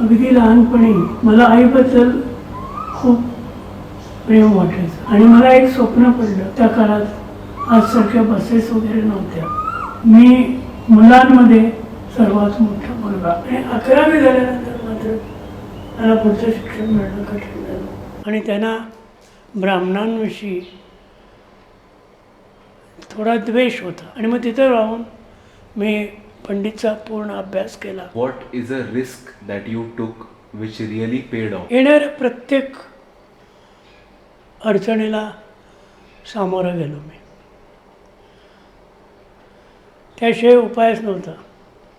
अगदी लहानपणी मला आईबद्दल खूप प्रेम वाटायचं आणि मला एक स्वप्न पडलं. त्या काळात आजसारख्या बसेस वगैरे नव्हत्या. मी मुलांमध्ये सर्वात मोठा मुलगा आणि 11वी झाल्यानंतर मात्र मला पुढचं शिक्षण मिळणं कठीण झालं आणि त्यांना ब्राह्मणांविषयी थोडा द्वेष होता आणि मग तिथं राहून मी पंडितचा पूर्ण अभ्यास केला. What is a risk that you took which really paid off? येणाऱ्या प्रत्येक अडचणीला सामोरं गेलो मी. त्याशिवाय उपायच नव्हता.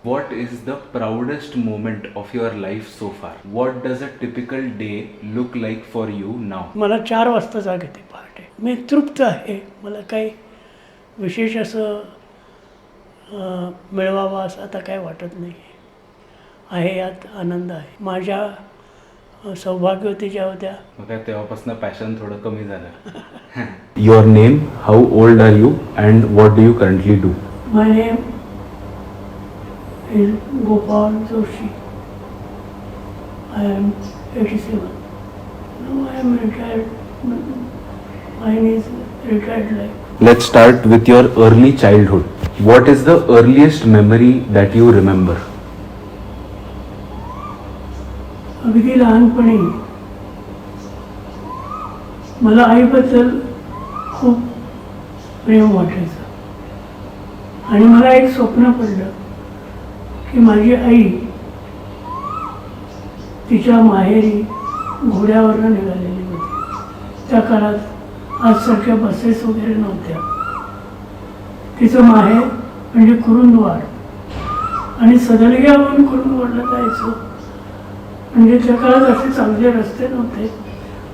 What is the proudest moment of your life so far? What does a typical day look like for you now? मला 4 वाजता जाग येते पहाटे. मी तृप्त आहे. मला काही विशेष असं मिळवावं असं आता काय वाटत नाही आहे. यात आनंद आहे. माझ्या सौभाग्यवती ज्या होत्या मग काय तेव्हापासून पॅशन थोडं कमी झालं. Your name, how old are you and what do you currently do? My name is Gopal Joshi. I am 87. No, I am retired. Mine is retired life. Let's start with your early childhood. What is the earliest memory that you remember? अगदी लहानपणी मला आईबद्दल खूप प्रेम वाटायचं आणि मला एक स्वप्न पडलं की माझी आई तिच्या माहेरी घोड्यावरनं निघालेली होती. त्या काळात आजसारख्या बसेस वगैरे नव्हत्या. तिचं माहेर म्हणजे कुरुंदवाड आणि सदलग्यावरून कुरुंदवाडला जायचं म्हणजे त्या काळात असे चांगले रस्ते नव्हते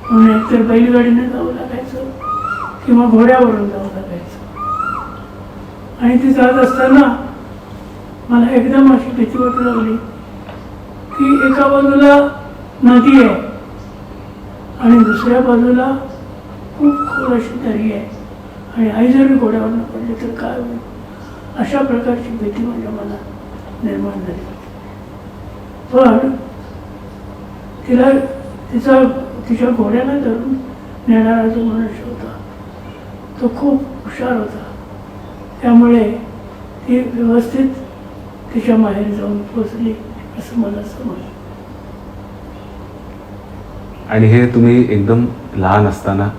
म्हणून एकतर बैलगाडीने जावं लागायचं किंवा घोड्यावरून जावं लागायचं. आणि ती जात असताना मला एकदम अशी भीती वाटू लागली की एका बाजूला नदी आहे आणि दुसऱ्या बाजूला खूप खोल अशी दरी आहे आणि आई जर मी घोड्यावरनं पडली तर काय होईल अशा प्रकारची भीती म्हणजे मला निर्माण झाली. पण तिला तिच्या घोड्याला धरून नेणारा जो मनुष्य होता तो खूप हुशार होता. त्यामुळे ती व्यवस्थित तिच्या माहेर जाऊन पोचली असं मला समजलं. आणि हे तुम्ही एकदम लहान असताना?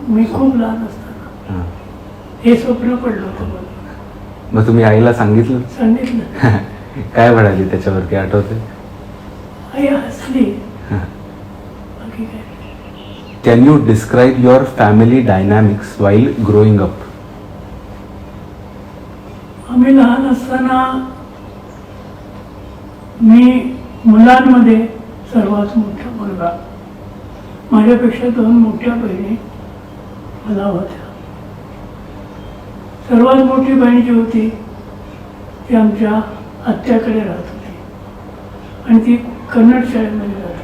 मी खूप लहान असताना हे स्वप्न पडलं होतं मला. मग तुम्ही आईला सांगितलं? सांगितलं. काय म्हणाली त्याच्यावरती आठवते? आई हसली. बाकी काय. Can you describe your family dynamics while growing up? आम्ही लहान असताना मी मुलांमध्ये सर्वात मोठा मुलगा. माझ्यापेक्षा 2 मोठ्या बहिणी मला होत्या. सर्वात मोठी बहीण जी होती ती आमच्या आत्याकडे राहत होती आणि ती कन्नड शाळेमध्ये राहत होती.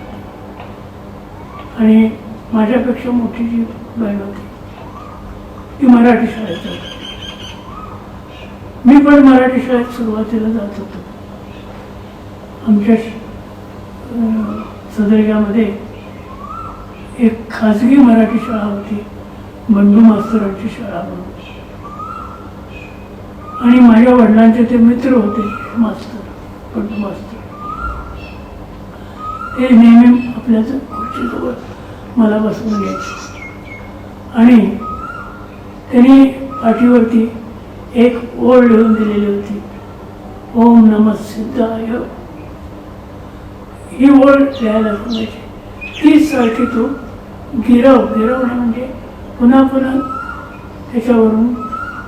आणि माझ्यापेक्षा मोठी जी बहीण होती ती मराठी शाळेत जात होती. मी पण मराठी शाळेत सुरुवातीला जात होतो. आमच्या सदरग्यामध्ये एक खाजगी मराठी शाळा होती, बंडू मास्तरांची शाळा म्हणून. आणि माझ्या वडिलांचे ते मित्र होते मास्तर, बंडू मास्तर. ते नेहमी आपल्या खुर्चीजवळ मला बसवून घ्यायचे आणि त्यांनी पाठीवरती एक ओळ लिहून दिलेली होती, ओम नमः सिद्धाय. ही ओळ लिहायला सांगायची. तीच सारखी तो गिरवणे म्हणजे पुन्हा पुन्हा त्याच्यावरून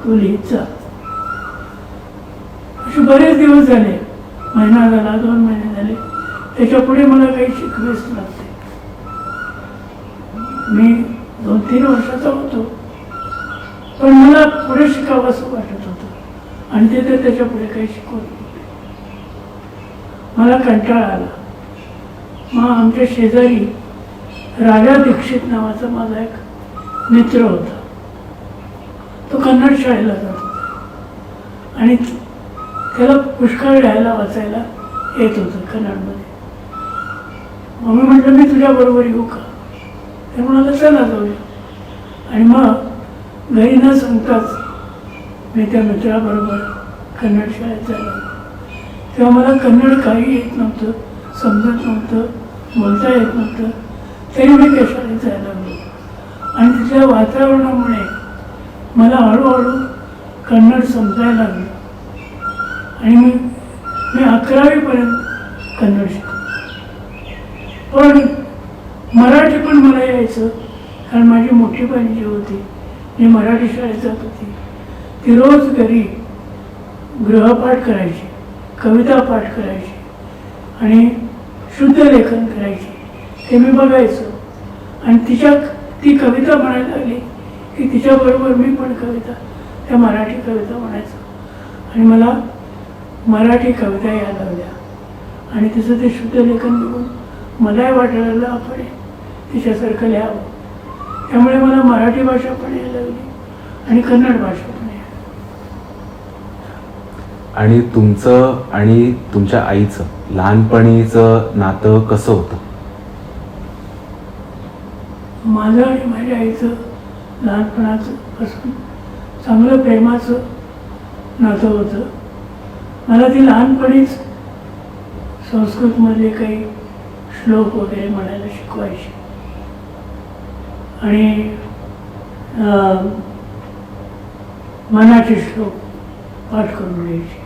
तो लिहित जा. असे बरेच दिवस झाले. महिना झाला, 2 महिने झाले. त्याच्या पुढे मला काही शिकवेच लागते. मी 2-3 वर्षाचा होतो पण मला पुढे शिकावं असं वाटत होतं आणि ते त्याच्या पुढे काही शिकवत नव्हते. मला कंटाळा आला. मग आमच्या शेजारी राजा दीक्षित नावाचा माझा एक मित्र होता. तो कन्नड शाळेला जात होता आणि त्याला पुष्कळ लिहायला वाचायला येत होतं कन्नडमध्ये. मग मी म्हटलं मी तुझ्याबरोबर येऊ का? ते म्हणाला चला जाऊया. आणि मग घरी न सांगताच मी त्या मित्राबरोबर कन्नड शाळेत जायला लागलो. तेव्हा मला कन्नड काही येत नव्हतं, समजत नव्हतं, बोलता येत नव्हतं, तरी मी त्या शाळेत जायला लागलो. आणि तिथल्या वातावरणामुळे मला हळूहळू कन्नड समजायला लागलं. आणि मी 11वीपर्यंत कन्नड शिकलो. पण मराठी पण मला यायचं, कारण माझी मोठी बहीण जी होती जी मराठी शाळेत जात होती, ती रोज घरी गृहपाठ करायची, कविता पाठ करायची आणि शुद्ध लेखन करायची. ते मी बघायचो. आणि ती कविता म्हणायला लागली की तिच्याबरोबर मी पण कविता, त्या मराठी कविता म्हणायचो. आणि मला मराठी कविता यायला लागल्या. आणि तिचं ते शुद्ध लेखन बघून मलाही वाटायला लागलं आपण तिच्यासारखं लिहावं. त्यामुळे मला मराठी भाषा पण यायला लागली आणि कन्नड भाषा पण यायला. आणि तुमचं आणि तुमच्या आईचं लहानपणीचं नातं कसं होतं? माझं आणि माझ्या आईचं लहानपणाचं पासून चांगलं प्रेमाचं नातं होतं. मला ती लहानपणीच संस्कृतमधले काही श्लोक वगैरे म्हणायला शिकवायची. आणि मनाचे श्लोक पाठ करून घ्यायचे.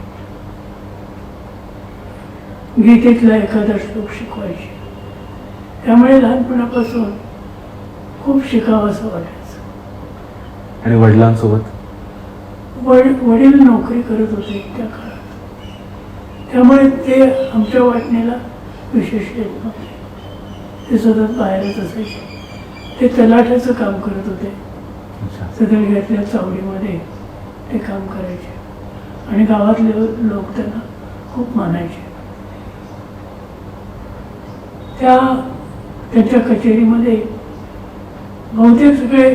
गीतेतला एखादा श्लोक शिकवायचे. त्यामुळे लहानपणापासून खूप शिकावं असं वाटायचं. आणि वडिलांसोबत? वडील नोकरी करत होते त्या काळात, त्यामुळे ते आमच्या वाटणीला विशेष येत नव्हते. ते सतत बाहेरच असायचे. ते तलाठ्याचं काम करत होते. सदलग्यातल्या चावडीमध्ये ते काम करायचे. आणि गावातले लोक त्यांना खूप मानायचे. त्यांच्या कचेरीमध्ये बहुतेक सगळे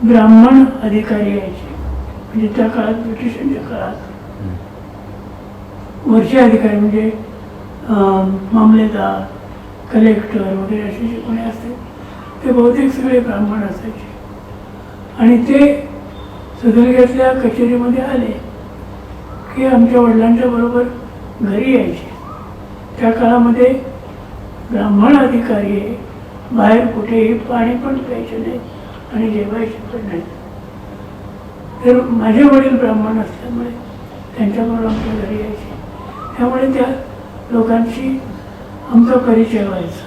ब्राह्मण अधिकारी यायचे. म्हणजे त्या काळात ब्रिटिशांच्या काळात वरचे अधिकारी म्हणजे मामलेदार, कलेक्टर वगैरे असे जे कोणी असते ते बहुतेक सगळे ब्राह्मण असायचे. आणि ते सदलग्यातल्या कचेरीमध्ये आले की आमच्या वडिलांच्या बरोबर घरी यायचे. त्या काळामध्ये ब्राह्मण अधिकारी बाहेर कुठेही पाणी पण प्यायचे नाही आणि जेवायचे पण नाही. तर माझे वडील ब्राह्मण असल्यामुळे त्यांच्याबरोबर आमच्या घरी यायचे. त्यामुळे त्या लोकांशी आमचा परिचय व्हायचा.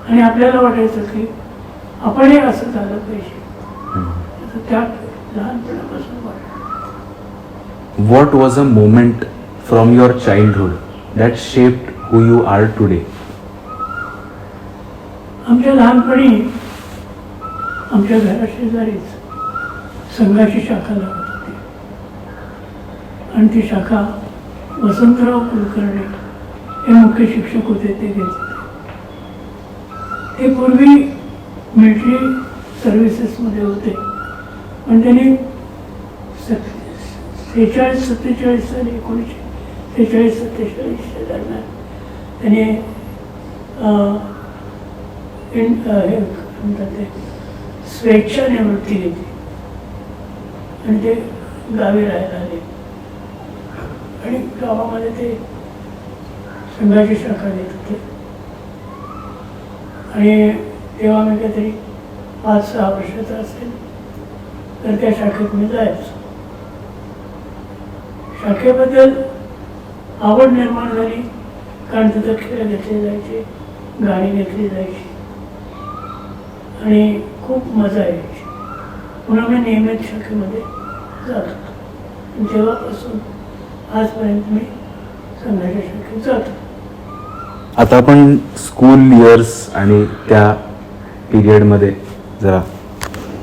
आणि आपल्याला वाटायचं की आपणही असं झालं पाहिजे. त्या लहानपणापासून वाटतं. What was a moment from your childhood that shaped who you are today? आमच्या लहानपणी आमच्या घराशेजारीच संघाची शाखा लागत होती. आणि ती शाखा वसंतराव कुलकर्णी हे मुख्य शिक्षक होते, ते घेत होते. ते पूर्वी मिलिटरी सर्व्हिसेसमध्ये होते. पण त्यांनी 46-47 साली 1946-47 दरम्यान त्याने हे म्हणतात ते स्वेच्छा निवृत्ती घेतली आणि ते गावी राहायला आले. आणि गावामध्ये ते संघाची शाखा देत होते. आणि तेव्हा मी काहीतरी 5-6 वर्षाचा असेल तर त्या शाखेत मी जायचो. शाखेबद्दल आवड निर्माण झाली कारण तिथं खेळ घेतले जायचे, गाणी घेतली जायची आणि खूप मजा यायची. पुन्हा मी नियमित शाखेमध्ये जात होतो. आणि तेव्हापासून आजपर्यंत मी संघाच्या शाखेत जातो. आता आपण स्कूल इयर्स आणि त्या पिरियडमध्ये जरा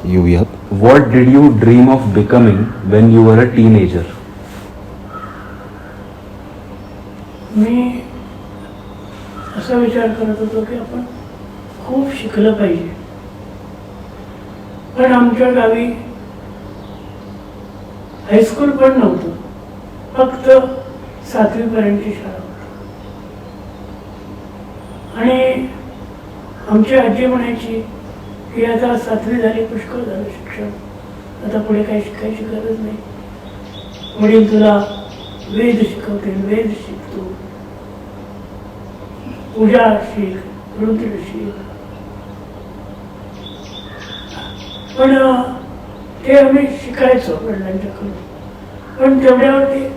येऊयात. What did you dream of becoming when you were a teenager? मी असा विचार करत होतो की आपण खूप शिकलं पाहिजे. पण आमच्या गावी हायस्कूल पण नव्हतं, फक्त 7वी पर्यंतची शाळा होती. आणि आमची आजी म्हणायची की आता 7वी झाली, पुष्कळ झालं शिक्षण, आता पुढे काही शिकायची गरज नाही. वडील तुला वेद शिकवतील, वेद शिकतो, पूजा शिक, रुद्र शिक. पण ते आम्ही शिकायचो वडिलांच्याकडून, पण तेवढ्यावरती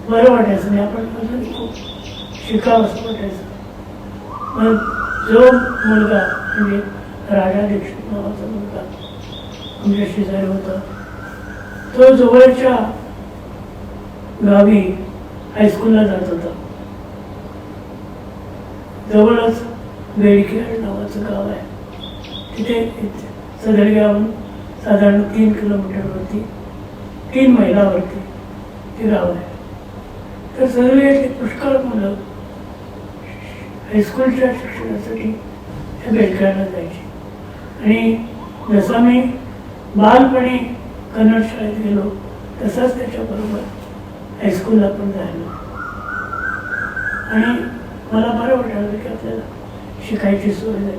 बरं वाटायचं नाही, आपण अजून खूप शिकावं असं वाटायचं. मग जो मुलगा म्हणजे राजा दीक्षित नावाचा मुलगा आमच्या शेजारी होता, तो जवळच्या गावी हायस्कूलला जात होता. जवळच बेडखेड नावाचं गाव आहे, तिथे सदरग्याहून साधारण 3 किलोमीटरवरती, 3 मैलावरती ते गाव आहे. तर सदरग्यातली पुष्कळ मुलं हायस्कूलच्या शिक्षणासाठी त्या बेडखेडला जायची. आणि जसा मी बालपणी कन्नड शाळेत गेलो तसाच त्याच्याबरोबर हायस्कूलला पण जायलो. आणि मला बरं वाटायला की आपल्याला शिकायची सोय झाली.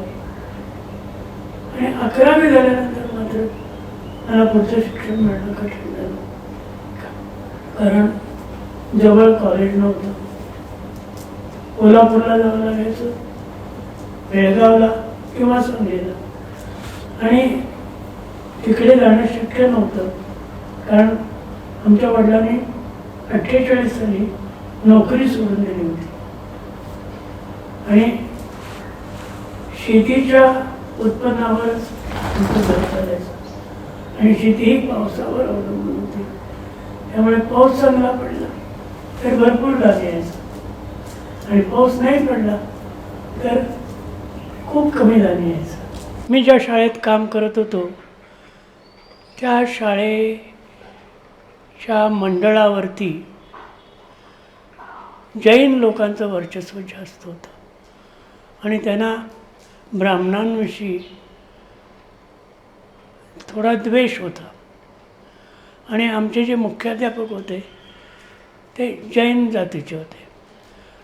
आणि 11वी झाल्यानंतर मात्र मला पुढचं शिक्षण मिळणं कठीण झालं, कारण जवळ कॉलेज नव्हतं. कोल्हापूरला जावं लागायचं, बेळगावला किंवा सांगलीला, आणि तिकडे जाणं शक्य नव्हतं, कारण आमच्या वडिलांनी 48 साली नोकरी सोडून दिली होती. आणि शेतीच्या उत्पन्नावरच आमचं घर चालायचं, आणि शेती ही पावसावर अवलंबून होती. त्यामुळे पाऊस चांगला पडला तर भरपूर धान्य यायचं, आणि पाऊस नाही पडला तर खूप कमी धान्य यायचं. मी ज्या शाळेत काम करत होतो त्या शाळेच्या मंडळावरती जैन लोकांचं वर्चस्व जास्त होतं, आणि त्यांना ब्राह्मणांविषयी थोडा द्वेष होता. आणि आमचे जे मुख्याध्यापक होते ते जैन जातीचे होते.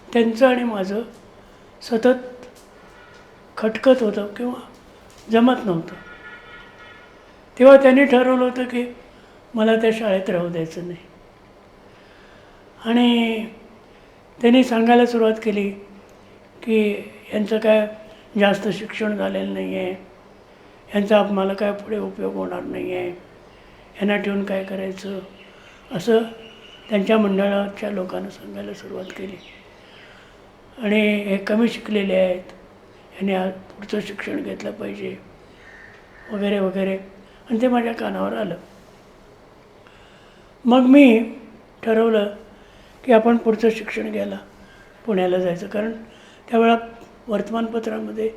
त्यांचं आणि माझं सतत खटकत होतं किंवा जमत नव्हतं. तेव्हा त्यांनी ठरवलं होतं की मला त्या शाळेत राहू द्यायचं नाही. आणि त्यांनी सांगायला सुरुवात केली की यांचं काय जास्त शिक्षण झालेलं नाही आहे, यांचा आम्हाला काय पुढे उपयोग होणार नाही आहे, यांना ठेवून काय करायचं, असं त्यांच्या मंडळाच्या लोकांना सांगायला सुरुवात केली. आणि हे कमी शिकलेले आहेत, यांनी आज पुढचं शिक्षण घेतलं पाहिजे वगैरे वगैरे, आणि ते माझ्या कानावर आलं. मग मी ठरवलं की आपण पुढचं शिक्षण घ्यायला पुण्याला जायचं, कारण त्यावेळा वर्तमानपत्रामध्ये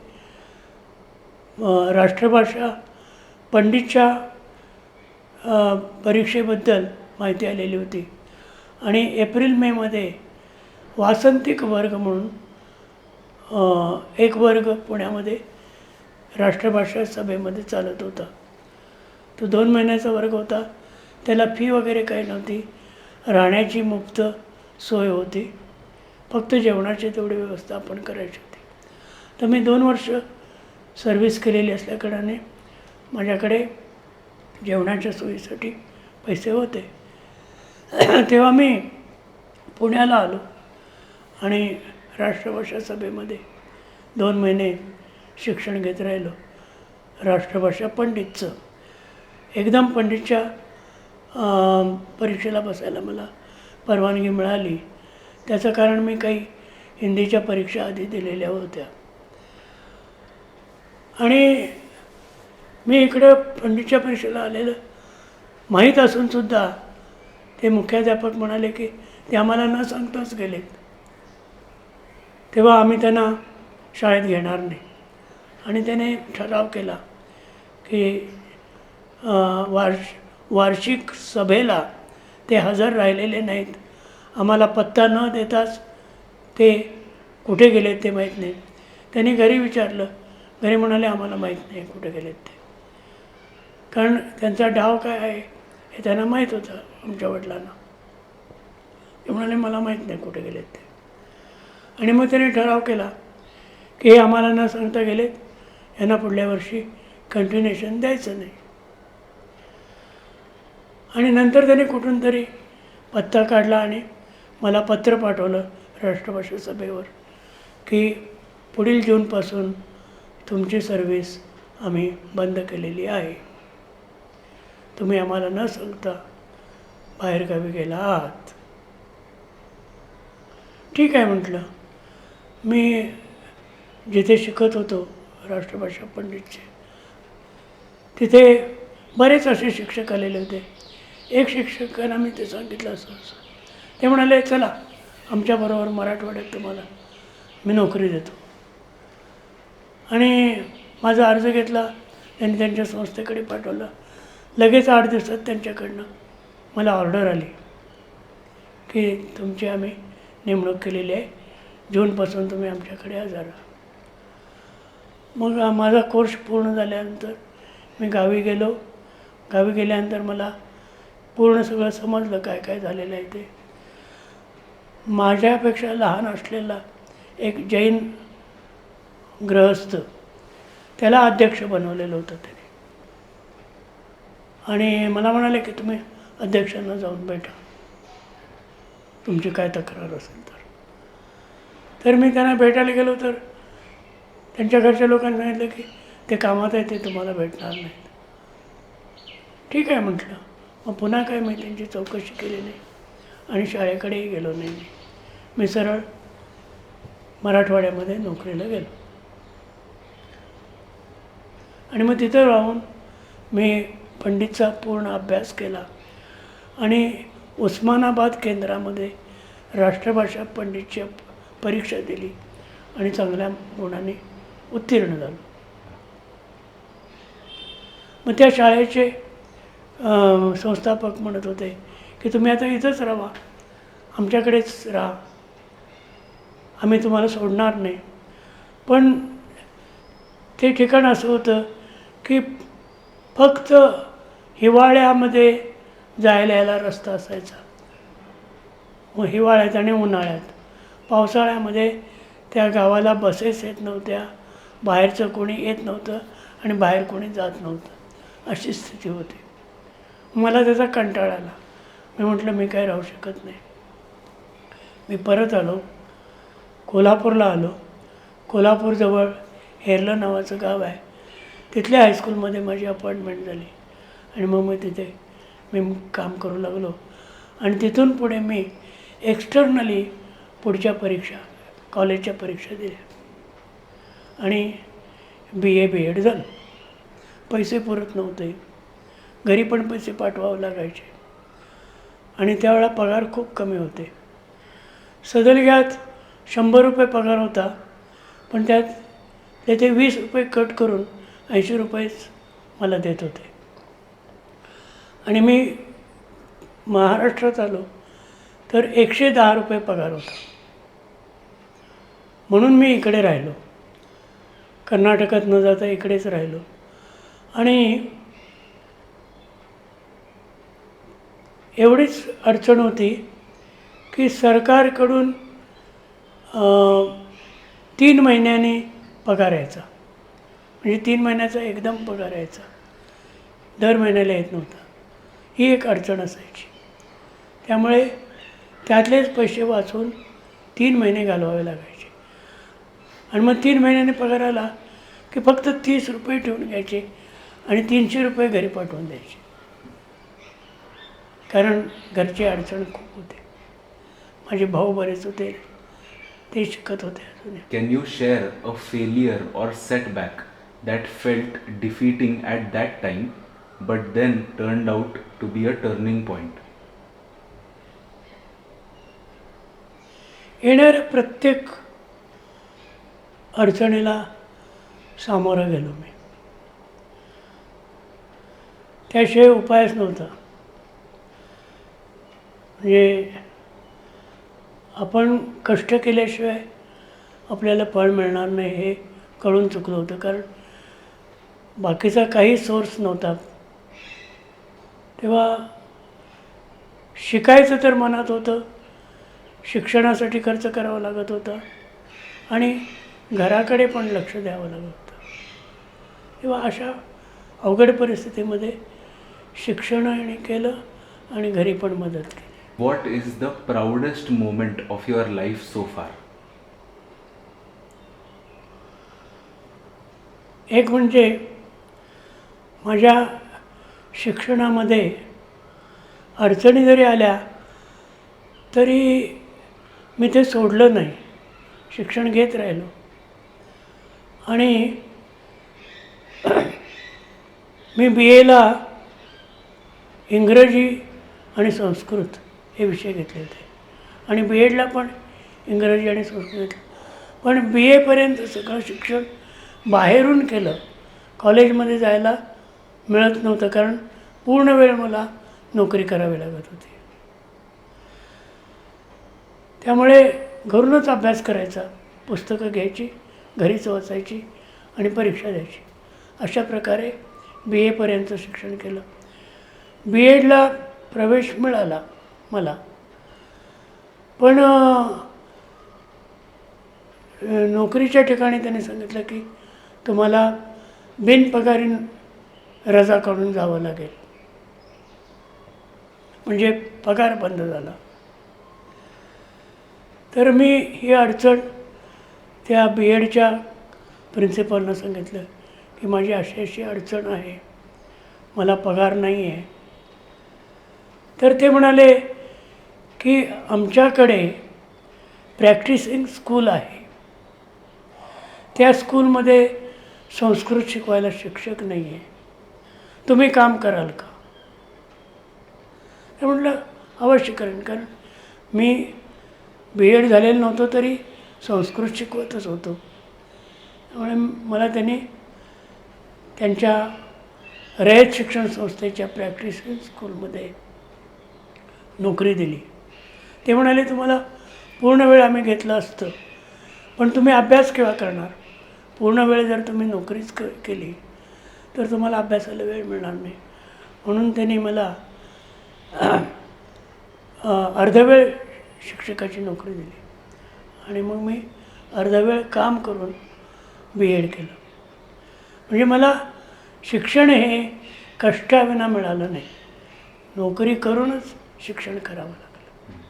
राष्ट्रभाषा पंडितच्या परीक्षेबद्दल माहिती आलेली होती. आणि एप्रिल-मेमध्ये वासंतिक वर्ग म्हणून एक वर्ग पुण्यामध्ये राष्ट्रभाषा सभेमध्ये चालत होता. तो 2 महिन्याचा वर्ग होता. त्याला फी वगैरे काही नव्हती, राहण्याची मुफ्त सोय होती, फक्त जेवणाची तेवढी व्यवस्था आपण करायची होती. तर मी 2 वर्ष सर्व्हिस केलेली असल्याकारणाने माझ्याकडे जेवणाच्या सोयीसाठी पैसे होते. तेव्हा मी पुण्याला आलो आणि राष्ट्रभाषा सभेमध्ये 2 महिने शिक्षण घेत राहिलो. राष्ट्रभाषा पंडितचं एकदम पंडितच्या परीक्षेला बसायला मला परवानगी मिळाली. त्याचं कारण मी काही हिंदीच्या परीक्षा आधी दिलेल्या होत्या. आणि मी इकडं पंडितच्या परीक्षेला आलेलं माहीत असूनसुद्धा ते मुख्याध्यापक म्हणाले की ते आम्हाला न सांगताच गेलेत. तेव्हा आम्ही त्यांना शाळेत घेणार नाही. आणि त्याने ठराव केला की वार्षिक सभेला ते हजर राहिलेले नाहीत, आम्हाला पत्ता न देताच ते कुठे गेलेत ते माहीत नाही. त्यांनी घरी विचारलं, घरी म्हणाले आम्हाला माहीत नाही कुठे गेलेत ते, कारण त्यांचा डाव काय आहे हे त्यांना माहीत होतं आमच्या वडिलांना. ते म्हणाले मला माहीत नाही कुठे गेलेत ते. आणि मग त्याने ठराव केला की हे आम्हाला न सांगता गेलेत, यांना पुढल्या वर्षी कंटिन्युएशन द्यायचं नाही. आणि नंतर त्याने कुठून तरी पत्ता काढला आणि मला पत्र पाठवलं राष्ट्रभाषा सभेवर की पुढील जूनपासून तुमची सर्व्हिस आम्ही बंद केलेली आहे. तुम्ही आम्हाला न सांगता बाहेरगावी गेला आहात. ठीक आहे म्हटलं. मी जिथे शिकत होतो राष्ट्रभाषा पंडितचे, तिथे बरेच असे शिक्षक आलेले होते. एक शिक्षकांना मी ते सांगितलं असं असं. ते म्हणाले चला आमच्याबरोबर मराठवाड्यात तुम्हाला मी नोकरी देतो. आणि माझा अर्ज घेतला, त्यांनी त्यांच्या संस्थेकडे पाठवला. लगेच 8 दिवसात त्यांच्याकडनं मला ऑर्डर आली की तुमची आम्ही नेमणूक केलेली आहे, जूनपासून तुम्ही आमच्याकडे हजर राहा. मग माझा कोर्स पूर्ण झाल्यानंतर मी गावी गेलो. गावी गेल्यानंतर मला पूर्ण सगळं समजलं काय काय झालेलं आहे ते. माझ्यापेक्षा लहान असलेला एक जैन गृहस्थ, त्याला अध्यक्ष बनवलेलं होतं त्याने. आणि मला म्हणाले की तुम्ही अध्यक्षांना जाऊन भेटा, तुमची काय तक्रार असेल तर. तर मी त्यांना भेटायला गेलो तर त्यांच्या घरच्या लोकांनी सांगितलं की ते कामात आहे, ते तुम्हाला भेटणार नाहीत. ठीक आहे म्हटलं. मग पुन्हा काय मी त्यांची चौकशी केली नाही आणि शाळेकडेही गेलो नाही. मी सरळ मराठवाड्यामध्ये नोकरीला गेलो. आणि मग तिथं राहून मी पंडितचा पूर्ण अभ्यास केला आणि उस्मानाबाद केंद्रामध्ये राष्ट्रभाषा पंडितची परीक्षा दिली आणि चांगल्या गुणाने उत्तीर्ण झालो. मग त्या शाळेचे संस्थापक म्हणत होते की तुम्ही आता इथंच राहा, आमच्याकडेच राहा, आम्ही तुम्हाला सोडणार नाही. पण ते ठिकाण असं होतं की फक्त हिवाळ्यामध्ये जायला यायला रस्ता असायचा, मग हिवाळ्यात आणि उन्हाळ्यात. पावसाळ्यामध्ये त्या गावाला बसेस येत नव्हत्या, बाहेरचं कोणी येत नव्हतं आणि बाहेर कोणी जात नव्हतं, अशी स्थिती होती. मला त्याचा कंटाळा आला. मी म्हटलं मी काय राहू शकत नाही. मी परत आलो, कोल्हापूरला आलो. कोल्हापूरजवळ हेरलं नावाचं गाव आहे, तिथल्या हायस्कूलमध्ये माझी अपॉइंटमेंट झाली आणि मग तिथे मी काम करू लागलो. आणि तिथून पुढे मी एक्स्टर्नली पुढच्या परीक्षा, कॉलेजच्या परीक्षा दिल्या आणि BA BEd झालं. पैसे पुरत नव्हते, घरी पण पैसे पाठवावे लागायचे आणि त्यावेळेला पगार खूप कमी होते. सदलग्यात 100 रुपये पगार होता, पण त्याचे 20 रुपये कट करून 80 रुपयेच मला देत होते. आणि मी महाराष्ट्रात आलो तर 110 रुपये पगार होता. म्हणून मी इकडे राहिलो, कर्नाटकात न जाता इकडेच राहिलो. आणि एवढीच अडचण होती की सरकारकडून 3 महिन्यांनी पगार यायचा, म्हणजे 3 महिन्याचा एकदम पगार यायचा, दर महिन्याला येत नव्हता. ही एक अडचण असायची. त्यामुळे त्यातलेच पैसे वाचून 3 महिने घालवावे लागायचे. आणि मग 3 महिन्याने पगार आला की फक्त 30 रुपये ठेवून घ्यायचे आणि 300 रुपये घरी पाठवून द्यायचे, कारण घरची अडचण खूप होते. माझे भाऊ बरेच होते, ते शिकत होते अजून. Can you share a failure or setback that felt defeating at that time but then turned out to be a turning point? येणाऱ्या प्रत्येक अडचणीला सामोरं गेलो मी, त्याशिवाय उपायच नव्हता. म्हणजे आपण कष्ट केल्याशिवाय आपल्याला फळ मिळणार नाही हे कळून चुकलं होतं, कारण बाकीचा काही सोर्स नव्हता. तेव्हा शिकायचं तर मनात होतं, शिक्षणासाठी खर्च करावा लागत होता आणि घराकडे पण लक्ष द्यावं लागत होतं. तेव्हा अशा अवघड परिस्थितीमध्ये शिक्षणही केलं आणि घरी पण मदत केली. What is the proudest moment of your life so far? एक म्हणजे माझ्या शिक्षणामध्ये अडचणी जरी आल्या तरी मी ते सोडलं नाही, शिक्षण घेत राहिलो. आणि मी बी एला इंग्रजी आणि संस्कृत हे विषय घेतले होते आणि बी एडला पण इंग्रजी आणि संस्कृत घेतलं. पण बी एपर्यंत सगळं शिक्षण बाहेरून केलं. कॉलेजमध्ये जायला मिळत नव्हतं कारण पूर्ण वेळ मला नोकरी करावी लागत होती. त्यामुळे घरूनच अभ्यास करायचा, पुस्तकं घ्यायची, घरीच वाचायची आणि परीक्षा द्यायची. अशा प्रकारे बी एपर्यंत शिक्षण केलं. बी एडला प्रवेश मिळाला मला, पण नोकरीच्या ठिकाणी त्यांनी सांगितलं की तुम्हाला बिनपगारी रजा काढून जावं लागेल, म्हणजे पगार बंद झाला. तर मी ही अडचण त्या बी एडच्या प्रिन्सिपलनं सांगितलं की माझी अशी अशी अडचण आहे, मला पगार नाही आहे. तर ते म्हणाले की आमच्याकडे प्रॅक्टिसिंग स्कूल आहे, त्या स्कूलमध्ये संस्कृत शिकवायला शिक्षक नाही आहे, तुम्ही काम कराल का? तर म्हटलं अवश्य करेन, कारण मी बी एड झालेलं नव्हतं तरी संस्कृत शिकवतच होतो. त्यामुळे मला त्यांनी त्यांच्या रयत शिक्षण संस्थेच्या प्रॅक्टिसिंग स्कूलमध्ये नोकरी दिली. ते म्हणाले तुम्हाला पूर्ण वेळ आम्ही घेतलं असतं, पण तुम्ही अभ्यास केव्हा करणार? पूर्ण वेळ जर तुम्ही नोकरीच केली तर तुम्हाला अभ्यासाला वेळ मिळणार नाही. म्हणून त्यांनी मला अर्धवेळ शिक्षकाची नोकरी दिली आणि मग मी अर्धवेळ काम करून बी एड केलं. म्हणजे मला शिक्षण हे कष्टाविना मिळालं नाही, नोकरी करूनच शिक्षण करावं लागलं,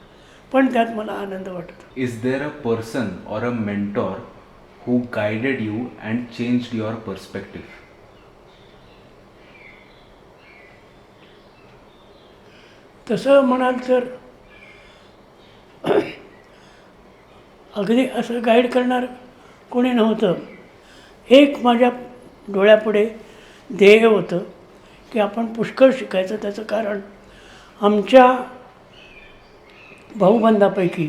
पण त्यात मला आनंद वाटत होता. Is there a person or a mentor who guided you and changed your perspective? तसं म्हणाल तर अगदी असं गाईड करणार कोणी नव्हतं. एक माझ्या डोळ्यापुढे ध्येय होतं की आपण पुष्कळ शिकायचं. त्याचं कारण आमच्या भाऊबंदापैकी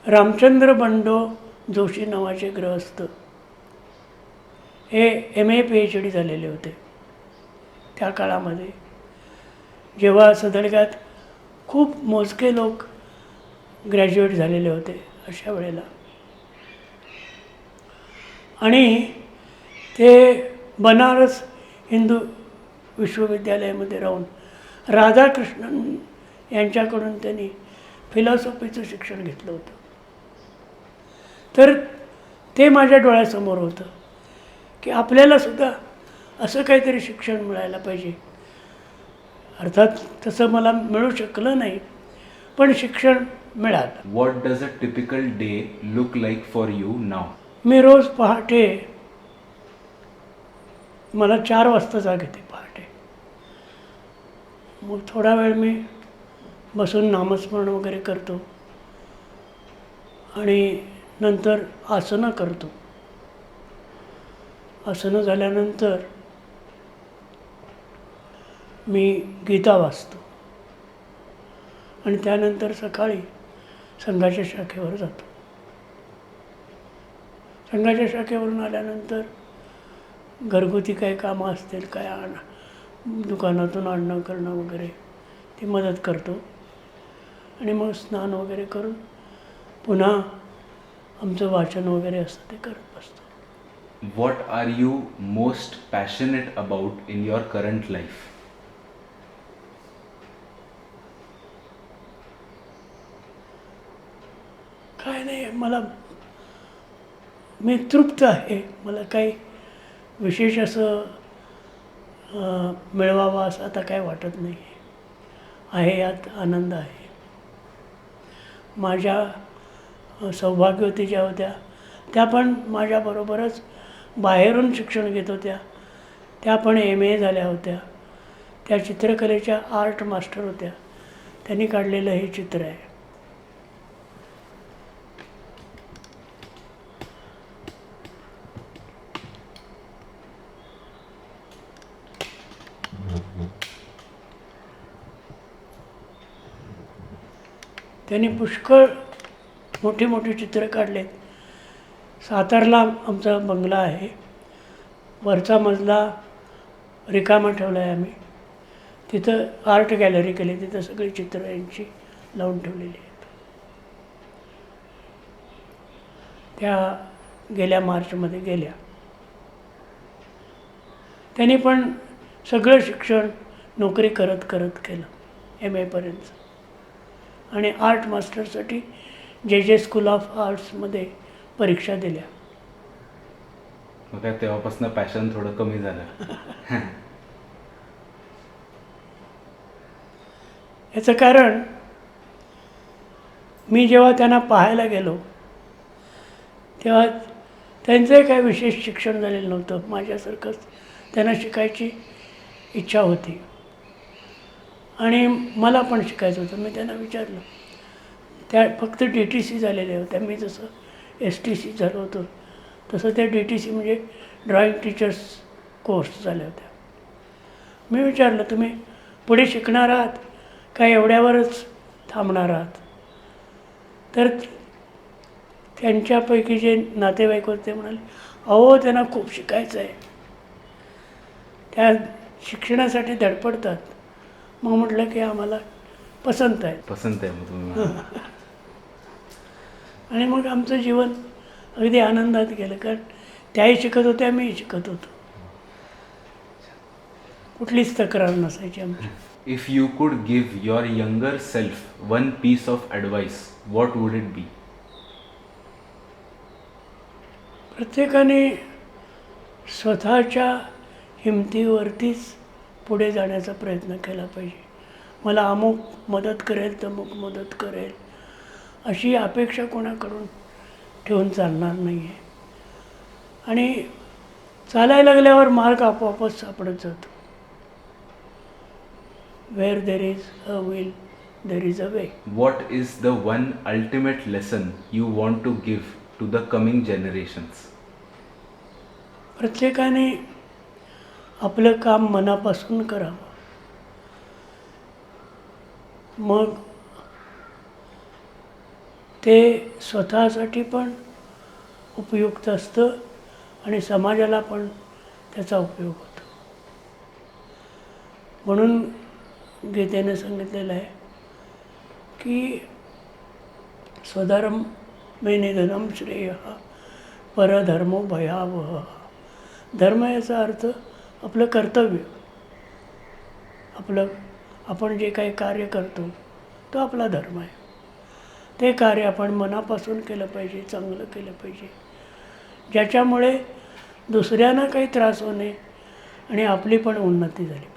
रामचंद्र बंडो जोशी नावाचे गृहस्थ हे MA PhD झालेले होते. त्या काळामध्ये जेव्हा सदलग्यात खूप मोजके लोक ग्रॅज्युएट झालेले होते अशा वेळेला, आणि ते बनारस हिंदू विश्वविद्यालयामध्ये राहून राधाकृष्णन यांच्याकडून त्यांनी फिलॉसॉफीचं शिक्षण घेतलं होतं. तर ते माझ्या डोळ्यासमोर होतं की आपल्यालासुद्धा असं काहीतरी शिक्षण मिळायला पाहिजे. अर्थात तसं मला मिळू शकलं नाही, पण शिक्षण मिळालं. What does a typical day look like for you now? मी रोज पहाटे, मला 4 वाजता जाग येते पहाटे. मग थोडा वेळ मी बसून नामस्मरण वगैरे करतो आणि नंतर आसनं करतो. आसनं झाल्यानंतर मी गीता वाचतो आणि त्यानंतर सकाळी संघाच्या शाखेवर जातो. संघाच्या शाखेवरून आल्यानंतर घरगुती काही कामं असतील, काय दुकानातून आणणं करणं वगैरे ती मदत करतो आणि मग स्नान वगैरे करून पुन्हा आमचं वाचन वगैरे असतं ते करत बसतो. What are you most passionate about in your current life? काय नाही, मला मी तृप्त आहे. मला काही विशेष असं मिळवावं असं आता काय वाटत नाही आहे. यात आनंद आहे. माझ्या सौभाग्यवती ज्या होत्या त्या पण माझ्याबरोबरच बाहेरून शिक्षण घेत होत्या. त्या पण MA झाल्या होत्या. त्या चित्रकलेच्या आर्ट मास्टर होत्या. त्यांनी काढलेलं हे चित्र आहे. त्यांनी पुष्कळ मोठी मोठी चित्रं काढलेत. सातारला आमचा बंगला आहे. वरचा मजला रिकामा ठेवला आहे आम्ही. तिथं आर्ट गॅलरी केली. तिथं सगळी चित्रं यांची लावून ठेवलेली आहेत. त्या गेल्या मार्चमध्ये गेल्या. त्यांनी पण सगळं शिक्षण नोकरी करत करत केलं MA पर्यंत. आणि आर्ट मास्टरसाठी JJ स्कूल ऑफ आर्ट्समध्ये परीक्षा दिल्या. मग काय तेव्हापासून पॅशन थोडं कमी झालं. याचं कारण मी जेव्हा त्यांना पाहायला गेलो तेव्हा त्यांचं काही विशेष शिक्षण झालेलं नव्हतं. माझ्यासारखंच त्यांना शिकायची इच्छा होती आणि मला पण शिकायचं होतं. मी त्यांना विचारलं. त्या फक्त DTC झालेल्या होत्या. मी जसं STC झालो होतो तसं त्या DTC म्हणजे ड्रॉइंग टीचर्स कोर्स झाल्या होत्या. मी विचारलं तुम्ही पुढे शिकणार आहात का एवढ्यावरच थांबणार आहात? तर त्यांच्यापैकी जे नातेवाईक होते ते म्हणाले अहो त्यांना खूप शिकायचं आहे. त्या शिक्षणासाठी धडपडतात. मग म्हटलं की आम्हाला पसंत आहे. पसंत आहे मग तुम्ही. आणि मग आमचं जीवन अगदी आनंदात गेलं. कारण त्याही शिकत होत्या मीही शिकत होतो. कुठलीच तक्रार नसायची आमची. If you could give your younger self one piece of advice, what would it be? प्रत्येकाने स्वतःच्या हिमतीवरतीच पुढे जाण्याचा प्रयत्न केला पाहिजे. मला अमुक मदत करेल तमुक मदत करेल अशी अपेक्षा कोणाकडून ठेवून चालणार नाही आहे. आणि चालायला लागल्यावर मार्ग आपोआपच सापडत जातो. Where there is a will, there is a way. What is the one ultimate lesson you want to give to the coming generations? प्रत्येकाने आपलं काम मनापासून करावं. मग ते स्वतःसाठी पण उपयुक्त असतं आणि समाजाला पण त्याचा उपयोग होतो. म्हणून गीतेने सांगितलेलं आहे की स्वधर्म मे निधनम श्रेय परधर्मो भयावह. धर्म याचा अर्थ आपलं कर्तव्य. आपण जे काही कार्य करतो तो आपला धर्म आहे. ते कार्य आपण मनापासून केलं पाहिजे, चांगलं केलं पाहिजे, ज्याच्यामुळे दुसऱ्यांना काही त्रास होणे आणि आपली पण उन्नती झाली पाहिजे.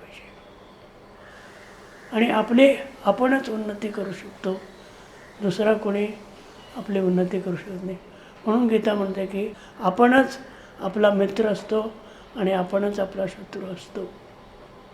आणि आपणच उन्नती करू शकतो. दुसरा कोणी आपली उन्नती करू शकत नाही. म्हणून गीता म्हणते की आपणच आपला मित्र असतो आणि आपणच आपला शत्रू असतो.